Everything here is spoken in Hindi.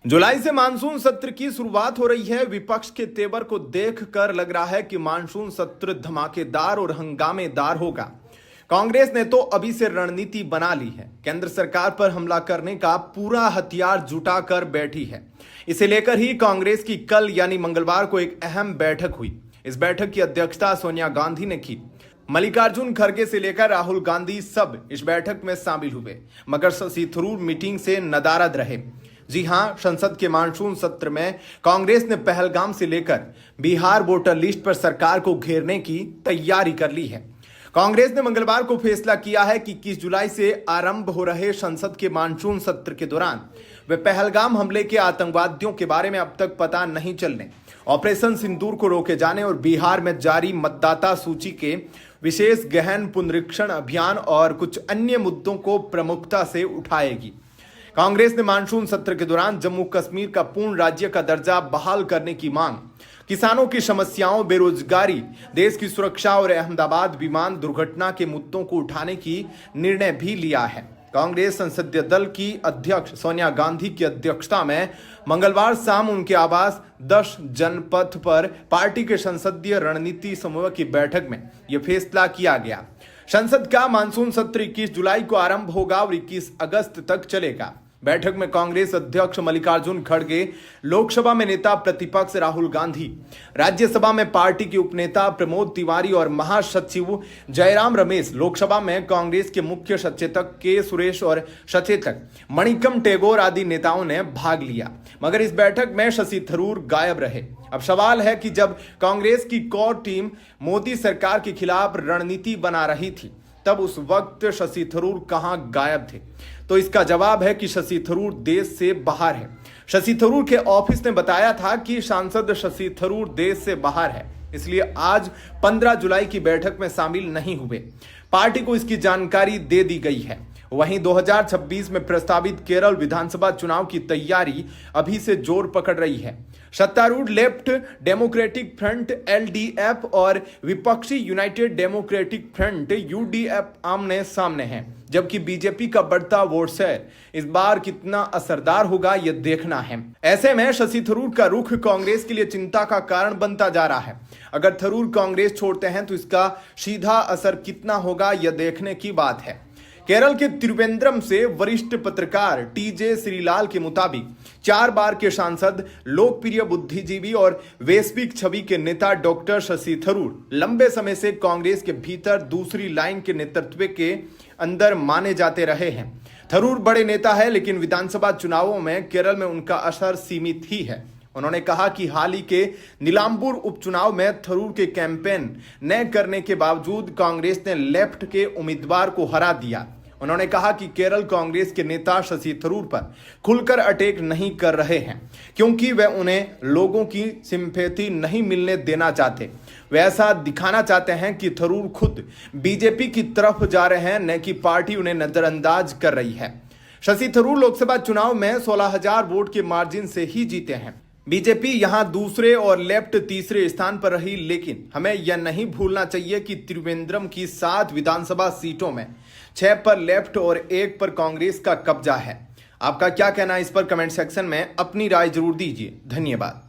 जुलाई से मानसून सत्र की शुरुआत हो रही है। विपक्ष के तेवर को देखकर लग रहा है कि मानसून सत्र धमाकेदार और हंगामेदार होगा। कांग्रेस ने तो अभी से रणनीति बना ली है। केंद्र सरकार पर हमला करने का पूरा हथियार जुटाकर बैठी है। इसे लेकर ही कांग्रेस की कल यानी मंगलवार को एक अहम बैठक हुई। इस बैठक की अध्यक्षता सोनिया गांधी ने की। मल्लिकार्जुन खड़गे से लेकर राहुल गांधी सब इस बैठक में शामिल हुए, मगर शशि थरूर मीटिंग से नदारद रहे। जी हां, संसद के मानसून सत्र में कांग्रेस ने पहलगाम से लेकर बिहार वोटर लिस्ट पर सरकार को घेरने की तैयारी कर ली है। कांग्रेस ने मंगलवार को फैसला किया है कि 21 जुलाई से आरंभ हो रहे संसद के मानसून सत्र के दौरान वे पहलगाम हमले के आतंकवादियों के बारे में अब तक पता नहीं चलने, ऑपरेशन सिंदूर को रोके जाने और बिहार में जारी मतदाता सूची के विशेष गहन पुनरीक्षण अभियान और कुछ अन्य मुद्दों को प्रमुखता से उठाएगी। कांग्रेस ने मानसून सत्र के दौरान जम्मू कश्मीर का पूर्ण राज्य का दर्जा बहाल करने की मांग, किसानों की समस्याओं, बेरोजगारी, देश की सुरक्षा और अहमदाबाद विमान दुर्घटना के मुद्दों को उठाने की निर्णय भी लिया है। कांग्रेस संसदीय दल की अध्यक्ष सोनिया गांधी की अध्यक्षता में मंगलवार शाम उनके आवास 10 जनपथ पर पार्टी के संसदीय रणनीति समूह की बैठक में यह फैसला किया गया। संसद का मानसून सत्र 21 जुलाई को आरंभ होगा और 21 अगस्त तक चलेगा। बैठक में कांग्रेस अध्यक्ष मल्लिकार्जुन खड़गे, लोकसभा में नेता प्रतिपक्ष राहुल गांधी, राज्यसभा में पार्टी के उपनेता प्रमोद तिवारी और महासचिव जयराम रमेश, लोकसभा में कांग्रेस के मुख्य सचेतक के सुरेश और सचेतक मणिकम टेगोर आदि नेताओं ने भाग लिया, मगर इस बैठक में शशि थरूर गायब रहे। अब सवाल है कि जब कांग्रेस की कोर टीम मोदी सरकार के खिलाफ रणनीति बना रही थी, तब उस वक्त शशि थरूर कहां गायब थे? तो इसका जवाब है कि शशि थरूर देश से बाहर है। शशि थरूर के ऑफिस ने बताया था कि सांसद शशि थरूर देश से बाहर है, इसलिए आज 15 जुलाई की बैठक में शामिल नहीं हुए। पार्टी को इसकी जानकारी दे दी गई है। वहीं 2026 में प्रस्तावित केरल विधानसभा चुनाव की तैयारी अभी से जोर पकड़ रही है। सत्तारूढ़ लेफ्ट डेमोक्रेटिक फ्रंट LDF और विपक्षी यूनाइटेड डेमोक्रेटिक फ्रंट UDF आमने सामने हैं, जबकि बीजेपी का बढ़ता वोट शेयर इस बार कितना असरदार होगा यह देखना है। ऐसे में शशि थरूर का रुख कांग्रेस के लिए चिंता का कारण बनता जा रहा है। अगर थरूर कांग्रेस छोड़ते हैं तो इसका सीधा असर कितना होगा यह देखने की बात है। केरल के त्रिवेंद्रम से वरिष्ठ पत्रकार TJ श्रीलाल के मुताबिक 4 बार के सांसद, लोकप्रिय बुद्धिजीवी और वैश्विक छवि के नेता डॉक्टर शशि थरूर लंबे समय से कांग्रेस के भीतर दूसरी लाइन के नेतृत्व के अंदर माने जाते रहे हैं। थरूर बड़े नेता है, लेकिन विधानसभा चुनावों में केरल में उनका असर सीमित ही है। उन्होंने कहा कि हाल ही के नीलांबूर उपचुनाव में थरूर के कैंपेन न करने के बावजूद कांग्रेस ने लेफ्ट के उम्मीदवार को हरा दिया। उन्होंने कहा कि केरल कांग्रेस के नेता शशि थरूर पर खुलकर अटैक नहीं कर रहे हैं, क्योंकि वे उन्हें लोगों की सिंपैथी नहीं मिलने देना चाहते। वे ऐसा दिखाना चाहते हैं कि थरूर खुद बीजेपी की तरफ जा रहे हैं, न कि पार्टी उन्हें नजरअंदाज कर रही है। शशि थरूर लोकसभा चुनाव में 16,000 वोट के मार्जिन से ही जीते हैं। बीजेपी यहां दूसरे और लेफ्ट तीसरे स्थान पर रही, लेकिन हमें यह नहीं भूलना चाहिए कि त्रिवेंद्रम की 7 विधानसभा सीटों में 6 पर लेफ्ट और 1 पर कांग्रेस का कब्जा है। आपका क्या कहना है इस पर कमेंट सेक्शन में अपनी राय जरूर दीजिए। धन्यवाद।